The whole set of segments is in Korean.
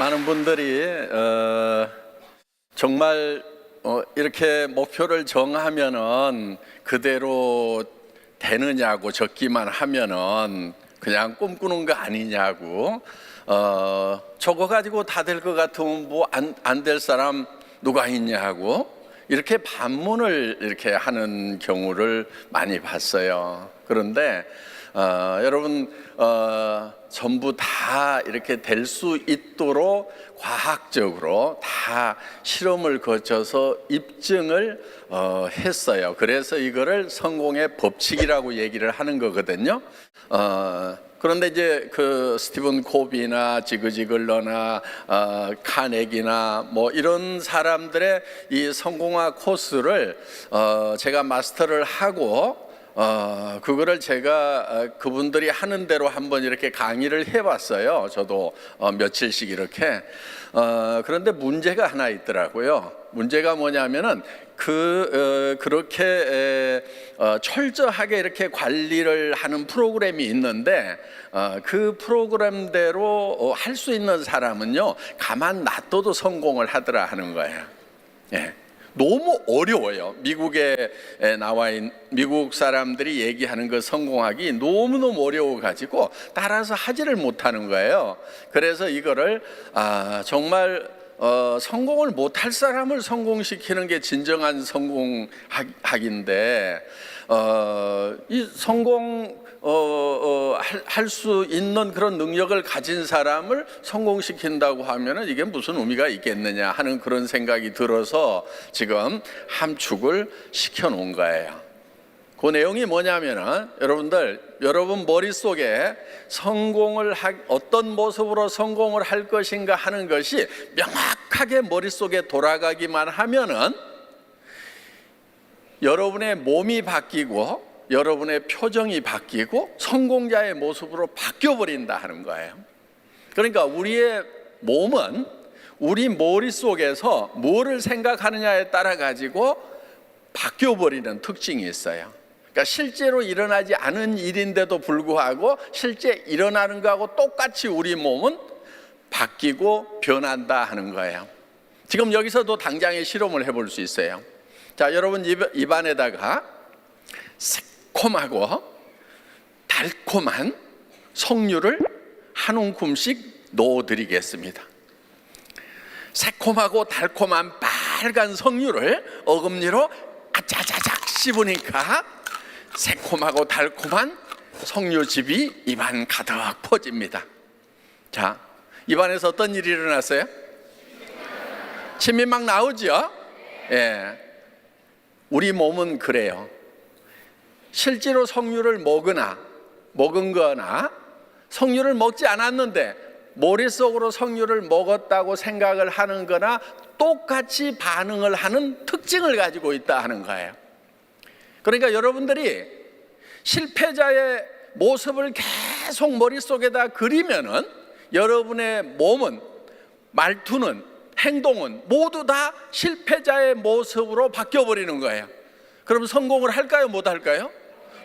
많은 분들이 정말 이렇게 목표를 정하면은 그대로 되느냐고, 적기만 하면은 그냥 꿈꾸는 거 아니냐고, 저거 가지고 다 될 것 같으면 뭐 안 될 사람 누가 있냐고 이렇게 반문을 이렇게 하는 경우를 많이 봤어요. 그런데 여러분, 전부 다 이렇게 될 수 있도록 과학적으로 다 실험을 거쳐서 입증을 했어요. 그래서 이거를 성공의 법칙이라고 얘기를 하는 거거든요. 그런데 이제 그 스티븐 코비나 지그지글러나 카네기나 뭐 이런 사람들의 이 성공학 코스를 제가 마스터를 하고 그거를 제가 그분들이 하는 대로 한번 이렇게 강의를 해봤어요. 저도 며칠씩 이렇게. 그런데 문제가 하나 있더라고요. 문제가 뭐냐면은 그렇게 철저하게 이렇게 관리를 하는 프로그램이 있는데 그 프로그램대로 할 수 있는 사람은요, 가만 놔둬도 성공을 하더라 하는 거예요. 예. 너무 어려워요. 미국에 나와 있는 미국 사람들이 얘기하는 그 성공하기 너무너무 어려워가지고 따라서 하지를 못하는 거예요. 그래서 이거를 정말 성공을 못할 사람을 성공시키는 게 진정한 성공학인데, 이 성공 할 수 있는 그런 능력을 가진 사람을 성공시킨다고 하면은 이게 무슨 의미가 있겠느냐 하는 그런 생각이 들어서 지금 함축을 시켜 놓은 거예요. 그 내용이 뭐냐면은 여러분 머릿속에 어떤 모습으로 성공을 할 것인가 하는 것이 명확하게 머릿속에 돌아가기만 하면은 여러분의 몸이 바뀌고 여러분의 표정이 바뀌고 성공자의 모습으로 바뀌어버린다 하는 거예요. 그러니까 우리의 몸은 우리 머릿속에서 뭐를 생각하느냐에 따라 가지고 바뀌어버리는 특징이 있어요. 그러니까 실제로 일어나지 않은 일인데도 불구하고 실제 일어나는 거하고 똑같이 우리 몸은 바뀌고 변한다 하는 거예요. 지금 여기서도 당장의 실험을 해볼 수 있어요. 자, 여러분 입안에다가 새콤하고 달콤한 석류를 한 움큼씩 넣어드리겠습니다. 새콤하고 달콤한 빨간 석류를 어금니로 아짜자작 씹으니까 새콤하고 달콤한 석류즙이 입안 가득 퍼집니다. 자, 입안에서 어떤 일이 일어났어요? 침이 막 나오죠? 예. 우리 몸은 그래요. 실제로 석류를 먹은 거나 석류를 먹지 않았는데 머릿속으로 석류를 먹었다고 생각을 하는 거나 똑같이 반응을 하는 특징을 가지고 있다 하는 거예요. 그러니까 여러분들이 실패자의 모습을 계속 머릿속에다 그리면은 여러분의 몸은, 말투는, 행동은 모두 다 실패자의 모습으로 바뀌어버리는 거예요. 그럼 성공을 할까요? 못 할까요?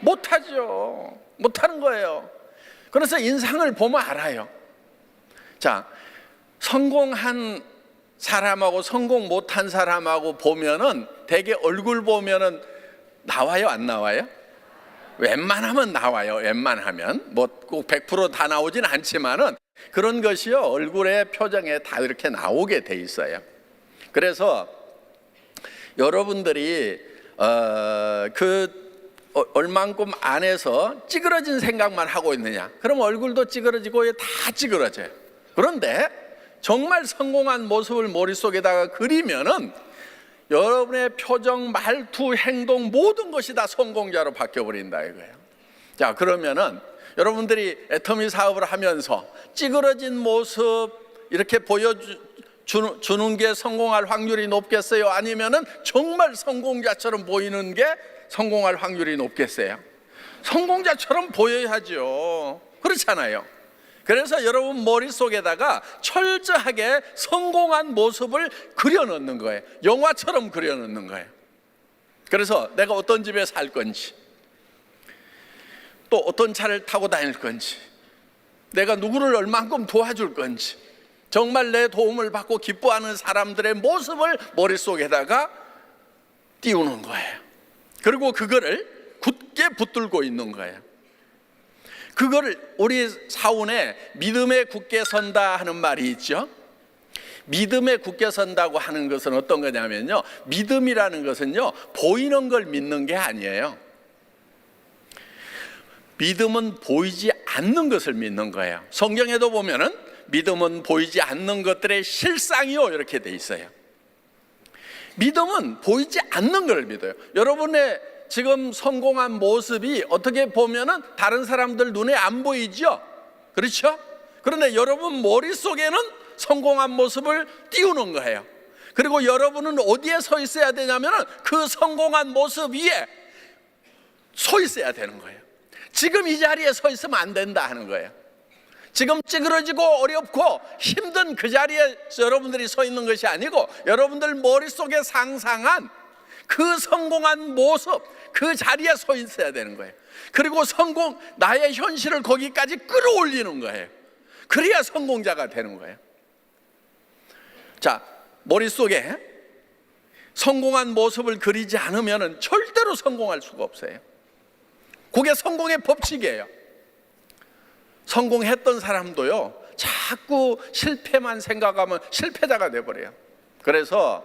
못하죠. 못하는 거예요. 그래서 인상을 보면 알아요. 자, 성공한 사람하고 성공 못한 사람하고 보면은 대개 얼굴 보면은 나와요, 안 나와요? 웬만하면 나와요. 웬만하면 뭐 꼭 100% 다 나오진 않지만은 그런 것이요, 얼굴의 표정에 다 이렇게 나오게 돼 있어요. 그래서 여러분들이 얼만큼 안에서 찌그러진 생각만 하고 있느냐, 그럼 얼굴도 찌그러지고 다 찌그러져요. 그런데 정말 성공한 모습을 머릿속에다가 그리면은 여러분의 표정, 말투, 행동 모든 것이 다 성공자로 바뀌어버린다 이거예요. 자, 그러면은 여러분들이 애터미 사업을 하면서 찌그러진 모습 이렇게 보여주는 게 성공할 확률이 높겠어요? 아니면은 정말 성공자처럼 보이는 게 성공할 확률이 높겠어요? 성공자처럼 보여야죠. 그렇잖아요. 그래서 여러분 머릿속에다가 철저하게 성공한 모습을 그려넣는 거예요. 영화처럼 그려넣는 거예요. 그래서 내가 어떤 집에 살 건지, 또 어떤 차를 타고 다닐 건지, 내가 누구를 얼만큼 도와줄 건지, 정말 내 도움을 받고 기뻐하는 사람들의 모습을 머릿속에다가 띄우는 거예요. 그리고 그거를 굳게 붙들고 있는 거예요. 그거를 우리 사원에 믿음에 굳게 선다 하는 말이 있죠. 믿음에 굳게 선다고 하는 것은 어떤 거냐면요, 믿음이라는 것은요, 보이는 걸 믿는 게 아니에요. 믿음은 보이지 않는 것을 믿는 거예요. 성경에도 보면은 믿음은 보이지 않는 것들의 실상이요, 이렇게 돼 있어요. 믿음은 보이지 않는 걸 믿어요. 여러분의 지금 성공한 모습이 어떻게 보면은 다른 사람들 눈에 안 보이죠? 그렇죠? 그런데 여러분 머릿속에는 성공한 모습을 띄우는 거예요. 그리고 여러분은 어디에 서 있어야 되냐면은 그 성공한 모습 위에 서 있어야 되는 거예요. 지금 이 자리에 서 있으면 안 된다 하는 거예요. 지금 찌그러지고 어렵고 힘든 그 자리에 여러분들이 서 있는 것이 아니고 여러분들 머릿속에 상상한 그 성공한 모습, 그 자리에 서 있어야 되는 거예요. 그리고 나의 현실을 거기까지 끌어올리는 거예요. 그래야 성공자가 되는 거예요. 자, 머릿속에 성공한 모습을 그리지 않으면 절대로 성공할 수가 없어요. 그게 성공의 법칙이에요. 성공했던 사람도요, 자꾸 실패만 생각하면 실패자가 돼버려요. 그래서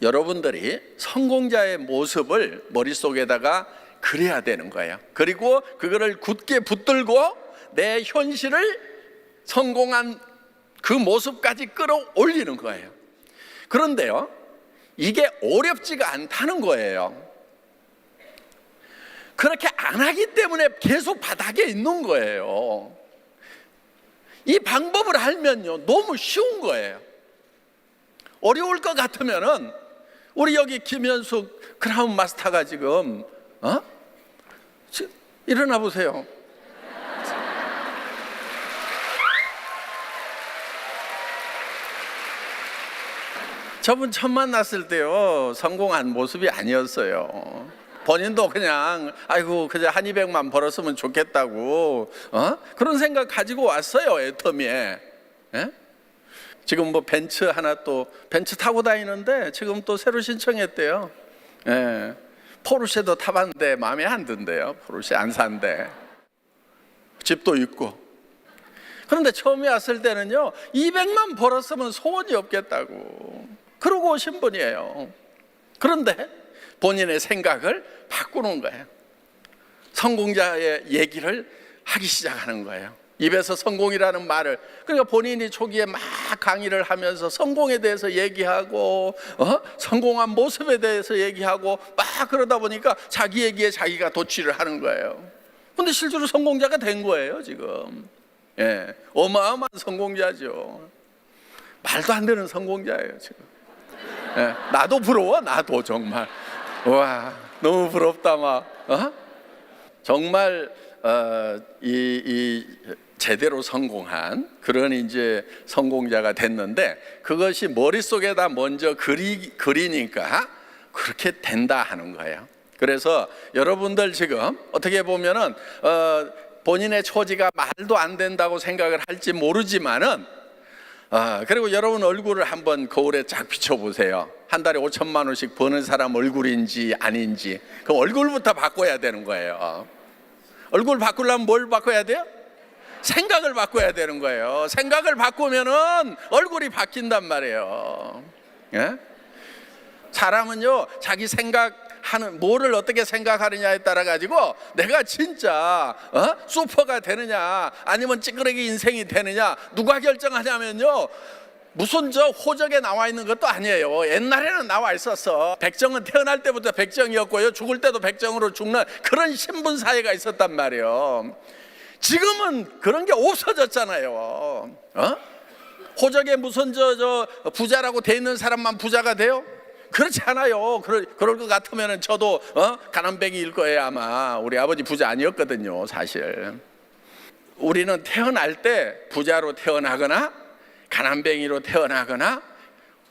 여러분들이 성공자의 모습을 머릿속에다가 그려야 되는 거예요. 그리고 그거를 굳게 붙들고 내 현실을 성공한 그 모습까지 끌어올리는 거예요. 그런데요, 이게 어렵지가 않다는 거예요. 그렇게 안 하기 때문에 계속 바닥에 있는 거예요. 이 방법을 알면요, 너무 쉬운 거예요. 어려울 것 같으면은 우리 여기 김현숙 크라운 마스터가 지금 일어나 보세요. 저분 처음 만났을 때요, 성공한 모습이 아니었어요. 본인도 그냥 아이고 그저 한 200만 벌었으면 좋겠다고 그런 생각 가지고 왔어요, 애터미에. 예? 지금 뭐 벤츠 하나 또 벤츠 타고 다니는데 지금 또 새로 신청했대요. 예. 포르쉐도 타봤는데 마음에 안 든대요. 포르쉐 안 산대. 집도 있고. 그런데 처음에 왔을 때는요, 200만 벌었으면 소원이 없겠다고 그러고 오신 분이에요. 그런데 본인의 생각을 바꾸는 거예요. 성공자의 얘기를 하기 시작하는 거예요. 입에서 성공이라는 말을, 그러니까 본인이 초기에 막 강의를 하면서 성공에 대해서 얘기하고 성공한 모습에 대해서 얘기하고 막 그러다 보니까 자기 얘기에 자기가 도취를 하는 거예요. 근데 실제로 성공자가 된 거예요 지금. 예, 어마어마한 성공자죠. 말도 안 되는 성공자예요 지금. 예, 나도 부러워. 나도 정말 와, 너무 부럽다 막. 정말 이 제대로 성공한 그런 이제 성공자가 됐는데, 그것이 머릿속에다 먼저 그리니까 그렇게 된다 하는 거예요. 그래서 여러분들 지금 어떻게 보면은 본인의 처지가 말도 안 된다고 생각을 할지 모르지만은 그리고 여러분 얼굴을 한번 거울에 쫙 비춰보세요. 한 달에 5천만 원씩 버는 사람 얼굴인지 아닌지, 그 얼굴부터 바꿔야 되는 거예요. 얼굴 바꾸려면 뭘 바꿔야 돼요? 생각을 바꿔야 되는 거예요. 생각을 바꾸면은 얼굴이 바뀐단 말이에요. 예? 사람은요, 자기 생각하는 뭐를 어떻게 생각하느냐에 따라 가지고 내가 진짜 슈퍼가 되느냐 아니면 찌끄레기 인생이 되느냐 누가 결정하냐면요, 무슨 저 호적에 나와 있는 것도 아니에요. 옛날에는 나와 있었어. 백정은 태어날 때부터 백정이었고요, 죽을 때도 백정으로 죽는 그런 신분 사회가 있었단 말이에요. 지금은 그런 게 없어졌잖아요. 호적에 무슨 저 부자라고 돼 있는 사람만 부자가 돼요? 그렇지 않아요. 그럴 것 같으면 저도 가난뱅이일 거예요. 아마 우리 아버지 부자 아니었거든요 사실. 우리는 태어날 때 부자로 태어나거나 가난뱅이로 태어나거나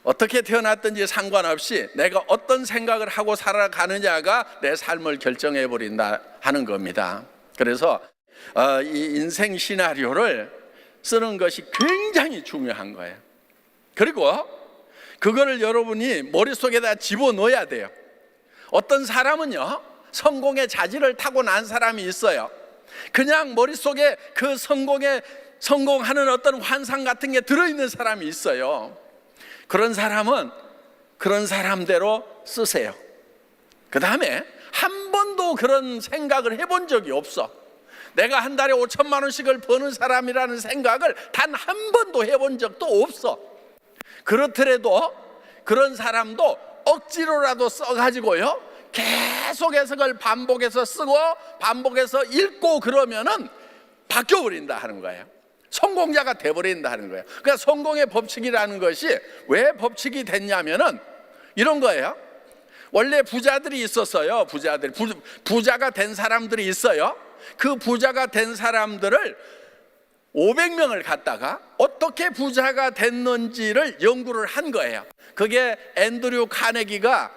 어떻게 태어났든지 상관없이 내가 어떤 생각을 하고 살아가느냐가 내 삶을 결정해 버린다 하는 겁니다. 그래서 이 인생 시나리오를 쓰는 것이 굉장히 중요한 거예요. 그리고 그거를 여러분이 머릿속에다 집어넣어야 돼요. 어떤 사람은요, 성공의 자질을 타고난 사람이 있어요. 그냥 머릿속에 그 성공하는 어떤 환상 같은 게 들어있는 사람이 있어요. 그런 사람은 그런 사람대로 쓰세요. 그 다음에 한 번도 그런 생각을 해본 적이 없어. 내가 한 달에 5천만 원씩을 버는 사람이라는 생각을 단 한 번도 해본 적도 없어. 그렇더라도 그런 사람도 억지로라도 써가지고요, 계속해서 그걸 반복해서 쓰고 반복해서 읽고 그러면은 바뀌어버린다 하는 거예요. 성공자가 돼버린다 하는 거예요. 그러니까 성공의 법칙이라는 것이 왜 법칙이 됐냐면은 이런 거예요. 원래 부자들이 있었어요. 부자가 된 사람들이 있어요. 그 부자가 된 사람들을 500명을 갖다가 어떻게 부자가 됐는지를 연구를 한 거예요. 그게 앤드류 카네기가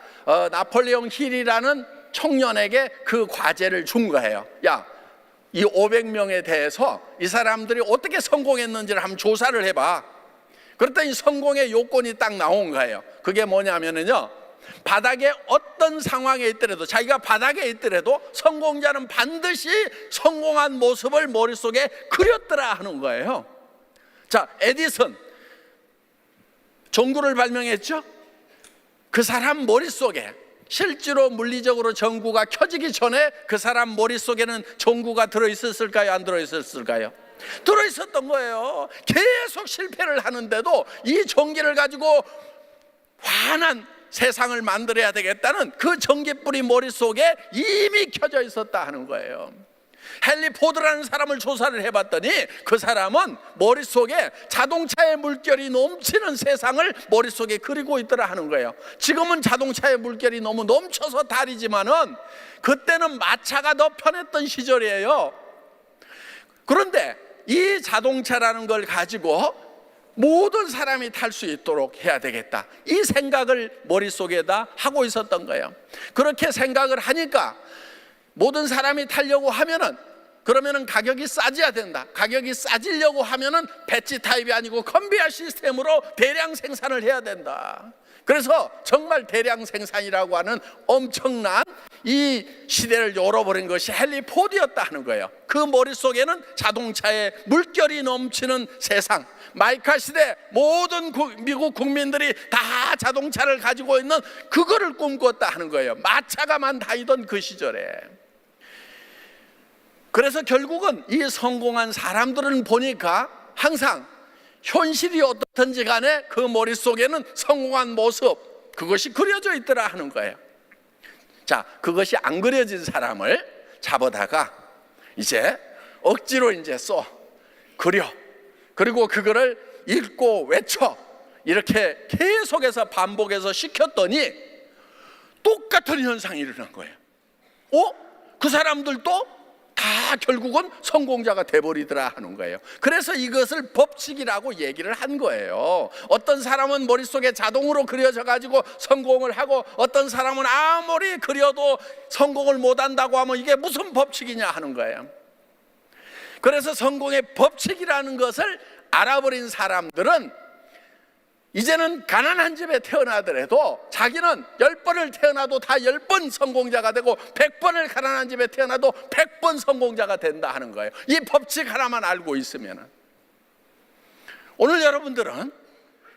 나폴레옹 힐이라는 청년에게 그 과제를 준 거예요. 야, 이 500명에 대해서 이 사람들이 어떻게 성공했는지를 한번 조사를 해봐. 그랬더니 성공의 요건이 딱 나온 거예요. 그게 뭐냐면요, 바닥에 어떤 상황에 있더라도, 자기가 바닥에 있더라도 성공자는 반드시 성공한 모습을 머릿속에 그렸더라 하는 거예요. 자, 에디슨 전구를 발명했죠. 그 사람 머릿속에 실제로 물리적으로 전구가 켜지기 전에 그 사람 머릿속에는 전구가 들어있었을까요? 안 들어있었을까요? 들어있었던 거예요. 계속 실패를 하는데도 이 전기를 가지고 환한 세상을 만들어야 되겠다는 그 전기불이 머릿속에 이미 켜져 있었다 하는 거예요. 헨리 포드라는 사람을 조사를 해봤더니 그 사람은 머릿속에 자동차의 물결이 넘치는 세상을 머릿속에 그리고 있더라 하는 거예요. 지금은 자동차의 물결이 너무 넘쳐서 다르지만은 그때는 마차가 더 편했던 시절이에요. 그런데 이 자동차라는 걸 가지고 모든 사람이 탈 수 있도록 해야 되겠다, 이 생각을 머릿속에다 하고 있었던 거예요. 그렇게 생각을 하니까 모든 사람이 타려고 하면은, 그러면은 가격이 싸져야 된다. 가격이 싸지려고 하면은 배지 타입이 아니고 컨베이어 시스템으로 대량 생산을 해야 된다. 그래서 정말 대량 생산이라고 하는 엄청난 이 시대를 열어버린 것이 헨리 포드였다 하는 거예요. 그 머릿속에는 자동차의 물결이 넘치는 세상, 마이카 시대 모든 미국 국민들이 다 자동차를 가지고 있는 그거를 꿈꿨다 하는 거예요. 마차가만 다니던 그 시절에. 그래서 결국은 이 성공한 사람들은 보니까 항상 현실이 어떻든지 간에 그 머릿속에는 성공한 모습, 그것이 그려져 있더라 하는 거예요. 자, 그것이 안 그려진 사람을 잡아다가 이제 억지로 이제 그려, 그리고 그거를 읽고 외쳐, 이렇게 계속해서 반복해서 시켰더니 똑같은 현상이 일어난 거예요. 그 사람들도 다 결국은 성공자가 돼버리더라 하는 거예요. 그래서 이것을 법칙이라고 얘기를 한 거예요. 어떤 사람은 머릿속에 자동으로 그려져 가지고 성공을 하고, 어떤 사람은 아무리 그려도 성공을 못한다고 하면 이게 무슨 법칙이냐 하는 거예요. 그래서 성공의 법칙이라는 것을 알아버린 사람들은 이제는 가난한 집에 태어나더라도 자기는 10번을 태어나도 다 10번 성공자가 되고 100번을 가난한 집에 태어나도 100번 성공자가 된다 하는 거예요. 이 법칙 하나만 알고 있으면. 오늘 여러분들은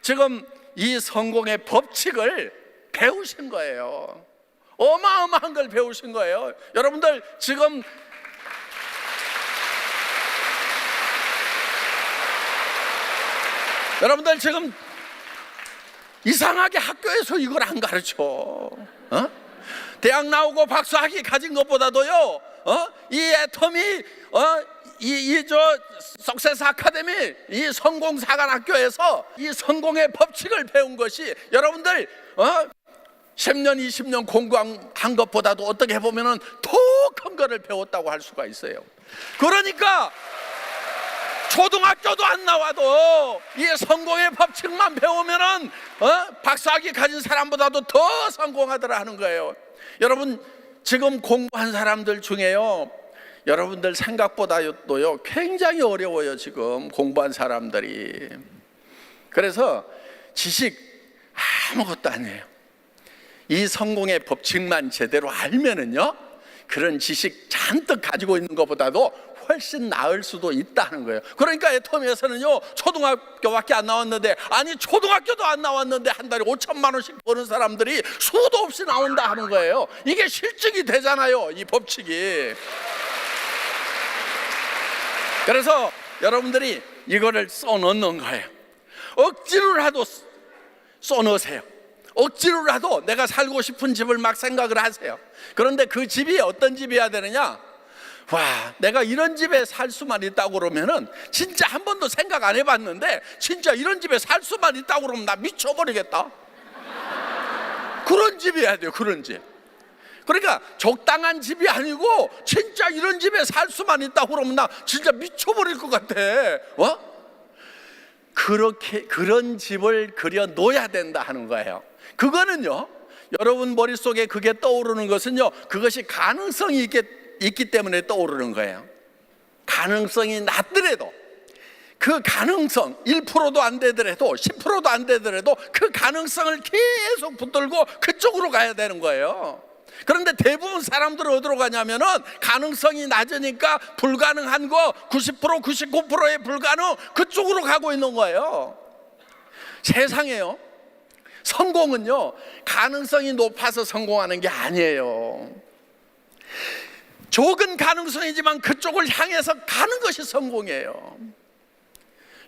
지금 이 성공의 법칙을 배우신 거예요. 어마어마한 걸 배우신 거예요. 여러분들 지금 이상하게 학교에서 이걸 안 가르쳐. 대학 나오고 박사학위 가진 것보다도요, 이 애터미, 석세스 아카데미, 이 성공사관학교에서 이 성공의 법칙을 배운 것이 여러분들 10년, 20년 공부한 것보다도 어떻게 보면은 더 큰 거를 배웠다고 할 수가 있어요. 그러니까 초등학교도 안 나와도 이 성공의 법칙만 배우면은 박사학위 가진 사람보다도 더 성공하더라 하는 거예요. 여러분 지금 공부한 사람들 중에요, 여러분들 생각보다도요 굉장히 어려워요. 지금 공부한 사람들이. 그래서 지식 아무것도 아니에요. 이 성공의 법칙만 제대로 알면은요, 그런 지식 잔뜩 가지고 있는 것보다도 훨씬 나을 수도 있다는 거예요. 그러니까 애터미에서는요, 초등학교밖에 안 나왔는데, 아니 초등학교도 안 나왔는데 한 달에 5천만 원씩 버는 사람들이 수도 없이 나온다 하는 거예요. 이게 실증이 되잖아요, 이 법칙이. 그래서 여러분들이 이거를 써넣는 거예요. 억지로라도 써넣으세요. 억지로라도 내가 살고 싶은 집을 막 생각을 하세요. 그런데 그 집이 어떤 집이어야 되느냐? 와, 내가 이런 집에 살 수만 있다고 그러면은, 진짜 한 번도 생각 안 해봤는데 진짜 이런 집에 살 수만 있다고 그러면 나 미쳐버리겠다. 그런 집이어야 돼요. 그런 집. 그러니까 적당한 집이 아니고 진짜 이런 집에 살 수만 있다고 그러면 나 진짜 미쳐버릴 것 같아. 그렇게 그런 집을 그려 놓아야 된다 하는 거예요. 그거는요, 여러분 머릿속에 그게 떠오르는 것은요, 그것이 가능성이 있기 때문에 떠오르는 거예요. 가능성이 낮더라도, 그 가능성 1%도 안 되더라도 10%도 안 되더라도 그 가능성을 계속 붙들고 그쪽으로 가야 되는 거예요. 그런데 대부분 사람들은 어디로 가냐면은, 가능성이 낮으니까 불가능한 거 90%, 99%의 불가능, 그쪽으로 가고 있는 거예요. 세상에요, 성공은요 가능성이 높아서 성공하는 게 아니에요. 적은 가능성이지만 그쪽을 향해서 가는 것이 성공이에요.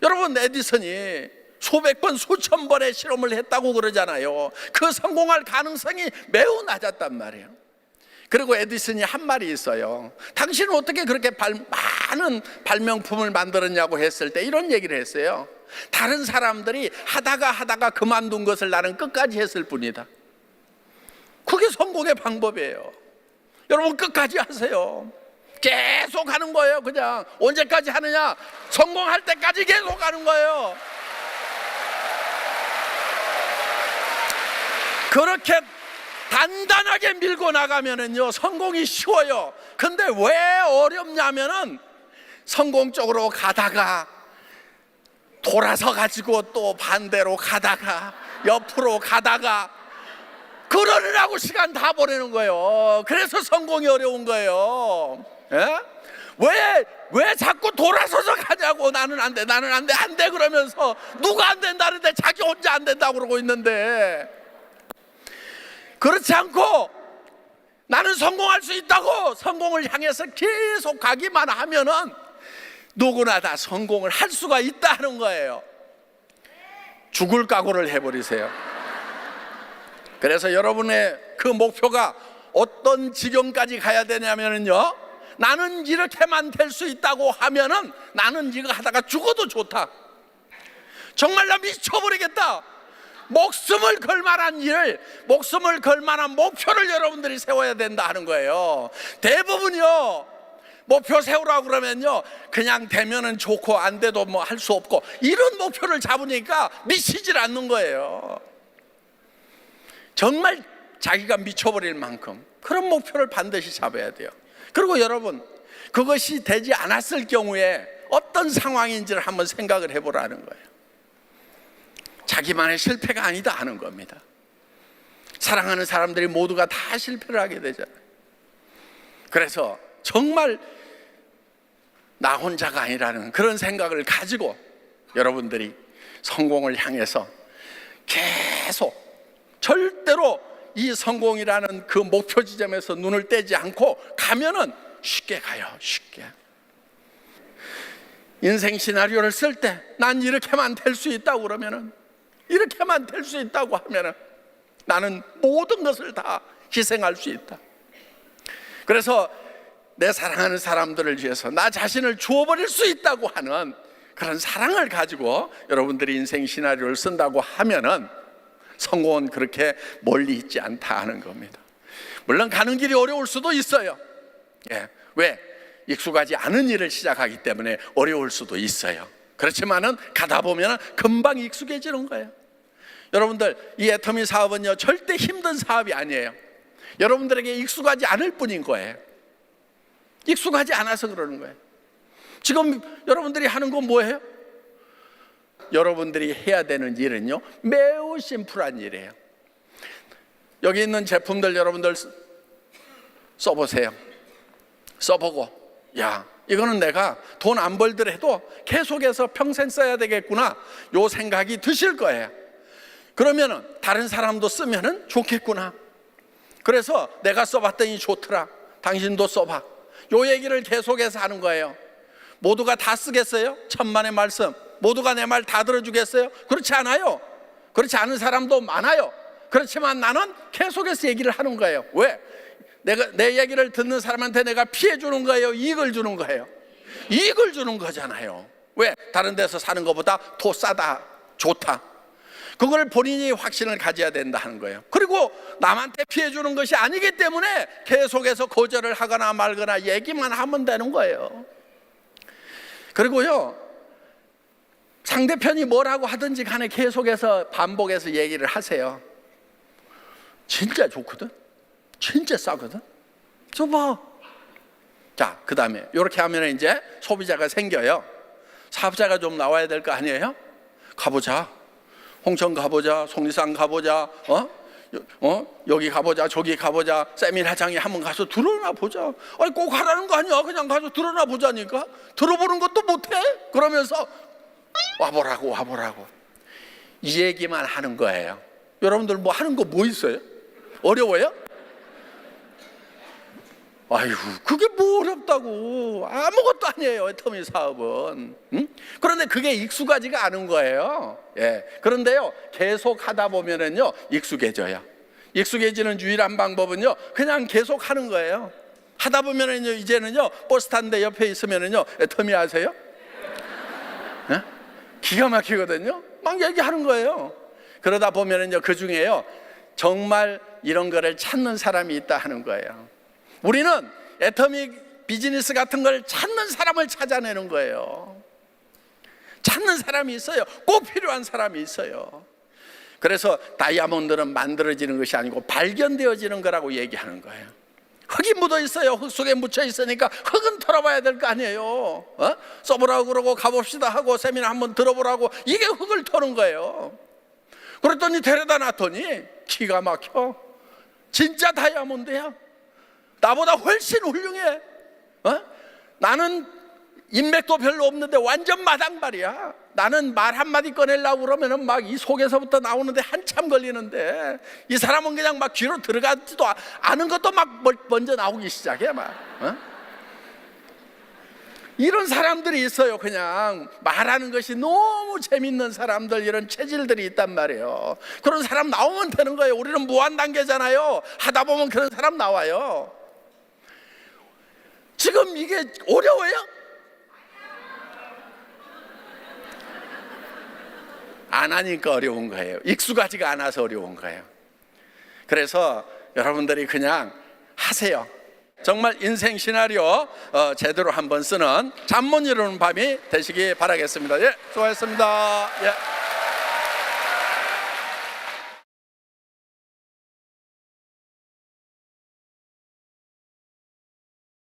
여러분, 에디슨이 수백 번, 수천 번의 실험을 했다고 그러잖아요. 그 성공할 가능성이 매우 낮았단 말이에요. 그리고 에디슨이 한 말이 있어요. 당신은 어떻게 그렇게 많은 발명품을 만들었냐고 했을 때 이런 얘기를 했어요. 다른 사람들이 하다가 그만둔 것을 나는 끝까지 했을 뿐이다. 그게 성공의 방법이에요. 여러분, 끝까지 하세요. 계속 하는 거예요. 그냥 언제까지 하느냐? 성공할 때까지 계속 하는 거예요. 그렇게 단단하게 밀고 나가면은요, 성공이 쉬워요. 근데 왜 어렵냐면은, 성공 쪽으로 가다가 돌아서 가지고 또 반대로 가다가 옆으로 가다가 그러느라고 시간 다 보내는 거예요. 그래서 성공이 어려운 거예요. 예? 왜 자꾸 돌아서서 가냐고. 나는 안 돼, 나는 안 돼, 안 돼 그러면서, 누가 안 된다는데 자기 혼자 안 된다고 그러고 있는데, 그렇지 않고 나는 성공할 수 있다고 성공을 향해서 계속 가기만 하면은 누구나 다 성공을 할 수가 있다는 거예요. 죽을 각오를 해버리세요. 그래서 여러분의 그 목표가 어떤 지경까지 가야 되냐면요, 나는 이렇게만 될 수 있다고 하면은 나는 이거 하다가 죽어도 좋다. 정말 나 미쳐버리겠다. 목숨을 걸 만한 일, 목숨을 걸 만한 목표를 여러분들이 세워야 된다 하는 거예요. 대부분요, 목표 세우라고 그러면요, 그냥 되면은 좋고 안 돼도 뭐 할 수 없고, 이런 목표를 잡으니까 미치질 않는 거예요. 정말 자기가 미쳐버릴 만큼 그런 목표를 반드시 잡아야 돼요. 그리고 여러분, 그것이 되지 않았을 경우에 어떤 상황인지를 한번 생각을 해보라는 거예요. 자기만의 실패가 아니다 하는 겁니다. 사랑하는 사람들이 모두가 다 실패를 하게 되잖아요. 그래서 정말 나 혼자가 아니라는 그런 생각을 가지고 여러분들이 성공을 향해서 계속, 절대로 이 성공이라는 그 목표 지점에서 눈을 떼지 않고 가면은 쉽게 가요. 쉽게. 인생 시나리오를 쓸 때 난 이렇게만 될 수 있다고 그러면은, 이렇게만 될 수 있다고 하면은 나는 모든 것을 다 희생할 수 있다. 그래서 내 사랑하는 사람들을 위해서 나 자신을 주어버릴 수 있다고 하는 그런 사랑을 가지고 여러분들이 인생 시나리오를 쓴다고 하면은 성공은 그렇게 멀리 있지 않다 하는 겁니다. 물론 가는 길이 어려울 수도 있어요. 왜? 익숙하지 않은 일을 시작하기 때문에 어려울 수도 있어요. 그렇지만은 가다 보면 금방 익숙해지는 거예요. 여러분들, 이 애터미 사업은요 절대 힘든 사업이 아니에요. 여러분들에게 익숙하지 않을 뿐인 거예요. 익숙하지 않아서 그러는 거예요. 지금 여러분들이 하는 건 뭐예요? 여러분들이 해야 되는 일은요, 매우 심플한 일이에요. 여기 있는 제품들 여러분들 써보세요. 써보고, 야, 이거는 내가 돈 안 벌더라도 계속해서 평생 써야 되겠구나, 요 생각이 드실 거예요. 그러면은 다른 사람도 쓰면은 좋겠구나. 그래서 내가 써봤더니 좋더라, 당신도 써봐. 요 얘기를 계속해서 하는 거예요. 모두가 다 쓰겠어요? 천만의 말씀 모두가 내 말 다 들어주겠어요? 그렇지 않아요. 그렇지 않은 사람도 많아요. 그렇지만 나는 계속해서 얘기를 하는 거예요. 왜? 내 얘기를 듣는 사람한테 내가 피해 주는 거예요? 이익을 주는 거예요? 이익을 주는 거잖아요. 왜? 다른 데서 사는 것보다 더 싸다, 좋다. 그걸 본인이 확신을 가져야 된다 하는 거예요. 그리고 남한테 피해 주는 것이 아니기 때문에 계속해서 거절을 하거나 말거나 얘기만 하면 되는 거예요. 그리고요, 상대편이 뭐라고 하든지 간에 계속해서 반복해서 얘기를 하세요. 진짜 좋거든, 진짜 싸거든, 줘봐. 자, 그 다음에 이렇게 하면 이제 소비자가 생겨요. 사업자가 좀 나와야 될 거 아니에요? 가보자, 홍천 가보자, 속리산 가보자, 여기 가보자, 저기 가보자, 세미나장에 한번 가서 들어나 보자. 아니, 꼭 하라는 거 아니야. 그냥 가서 들어나 보자니까. 들어보는 것도 못해? 그러면서 와보라고 이 얘기만 하는 거예요. 여러분들 뭐 하는 거 뭐 있어요? 어려워요? 아유, 그게 뭐 어렵다고. 아무것도 아니에요, 애터미 사업은. 응? 그런데 그게 익숙하지가 않은 거예요. 예. 그런데요, 계속 하다 보면은요, 익숙해져요. 익숙해지는 유일한 방법은요, 그냥 계속 하는 거예요. 하다 보면은요, 이제는요, 버스 타는데 옆에 있으면은요, 애터미 아세요? 예? 기가 막히거든요. 막 얘기하는 거예요. 그러다 보면은요, 그 중에요, 정말 이런 거를 찾는 사람이 있다 하는 거예요. 우리는 애터미 비즈니스 같은 걸 찾는 사람을 찾아내는 거예요. 찾는 사람이 있어요. 꼭 필요한 사람이 있어요. 그래서 다이아몬드는 만들어지는 것이 아니고 발견되어지는 거라고 얘기하는 거예요. 흙이 묻어 있어요. 흙 속에 묻혀 있으니까 흙은 털어봐야 될 거 아니에요. 써보라고 그러고 가봅시다 하고 세미나 한번 들어보라고, 이게 흙을 터는 거예요. 그랬더니 데려다 놨더니 기가 막혀. 진짜 다이아몬드야. 나보다 훨씬 훌륭해. 나는 인맥도 별로 없는데 완전 마당발이야. 나는 말 한마디 꺼내려고 그러면은 막 이 속에서부터 나오는데 한참 걸리는데, 이 사람은 그냥 막 귀로 들어가지도 않은 것도 막 먼저 나오기 시작해. 막 이런 사람들이 있어요. 그냥 말하는 것이 너무 재밌는 사람들, 이런 체질들이 있단 말이에요. 그런 사람 나오면 되는 거예요. 우리는 무한 단계잖아요. 하다 보면 그런 사람 나와요. 지금 이게 어려워요? 안 하니까 어려운 거예요. 익숙하지가 않아서 어려운 거예요. 그래서 여러분들이 그냥 하세요. 정말 인생 시나리오 제대로 한번 쓰는 잠 못 이루는 밤이 되시기 바라겠습니다. 예, 수고하셨습니다. 예.